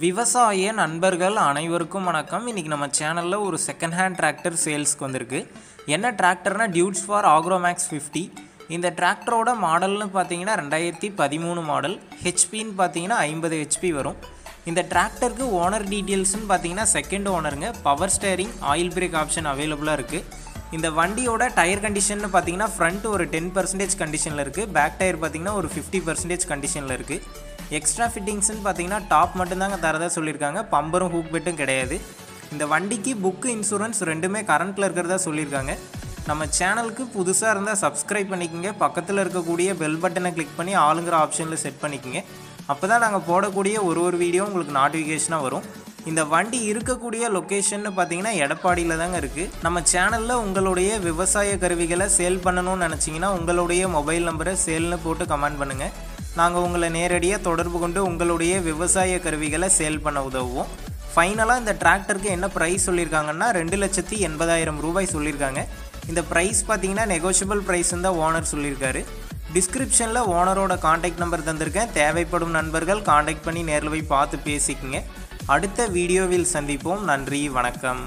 விவசாய நண்பர்கள் அனைவருக்கும் வணக்கம். இன்றைக்கி நம்ம சேனலில் ஒரு செகண்ட் ஹேண்ட் டிராக்டர் சேல்ஸ்க்கு வந்திருக்கு. என்ன டிராக்டர்னா Deutz fahr agromax 50. இந்த டிராக்டரோட மாடல்னு பார்த்தீங்கன்னா 2013 மாடல். ஹெச்பின்னு பார்த்தீங்கன்னா 50 ஹெச்பி வரும். இந்த டிராக்டருக்கு ஓனர் டீட்டெயில்ஸ்னு பார்த்தீங்கன்னா செகண்ட் ஓனருங்க. Power steering, oil brake option அவைலபிளாக இருக்குது. இந்த வண்டியோட டயர் கண்டிஷன் பார்த்தீங்கன்னா ஃப்ரண்ட் ஒரு 10% கண்டிஷனில் இருக்குது. பேக் டயர் பார்த்தீங்கன்னா ஒரு 50% கண்டிஷனில் இருக்குது. எக்ஸ்ட்ரா ஃபிட்டிங்ஸ்ன்னு பார்த்தீங்கன்னா டாப் மட்டும்தாங்க தரதாக சொல்லியிருக்காங்க. பம்பரும் ஹூக் பெட்டும் கிடையாது. இந்த வண்டிக்கு புக்கு, இன்சூரன்ஸ் ரெண்டுமே கரண்ட்டில் இருக்கிறதா சொல்லியிருக்காங்க. நம்ம சேனலுக்கு புதுசாக இருந்தால் சப்ஸ்கிரைப் பண்ணிக்கோங்க. பக்கத்தில் இருக்கக்கூடிய பெல் பட்டனை கிளிக் பண்ணி ஆளுங்கிற ஆப்ஷனில் செட் பண்ணிக்கோங்க. அப்போ தான் நாங்கள் போடக்கூடிய ஒரு வீடியோ உங்களுக்கு நோட்டிஃபிகேஷனாக வரும். இந்த வண்டி இருக்கக்கூடிய லொக்கேஷன்னு பார்த்தீங்கன்னா எடப்பாடியில் தாங்க இருக்குது. நம்ம சேனலில் உங்களுடைய விவசாய கருவிகளை சேல் பண்ணணும்னு நினச்சிங்கன்னா உங்களுடைய மொபைல் நம்பரை சேல்னு போட்டு கமெண்ட் பண்ணுங்கள். நாங்கள் உங்களை நேரடியாக தொடர்பு கொண்டு உங்களுடைய விவசாய கருவிகளை சேல் பண்ண உதவுவோம். ஃபைனலாக இந்த டிராக்டருக்கு என்ன ப்ரைஸ் சொல்லியிருக்காங்கன்னா 2,80,000 ரூபாய் சொல்லியிருக்காங்க. இந்த ப்ரைஸ் பார்த்தீங்கன்னா நெகோஷியபிள் ப்ரைஸ்ன்னு தான் ஓனர் சொல்லியிருக்காரு. டிஸ்கிரிப்ஷனில் ஓனரோட காண்டாக்ட் நம்பர் தந்திருக்கேன். தேவைப்படும் நண்பர்கள் காண்டாக்ட் பண்ணி நேரில் போய் பார்த்து பேசிக்கங்க. அடுத்த வீடியோவில் சந்திப்போம். நன்றி, வணக்கம்.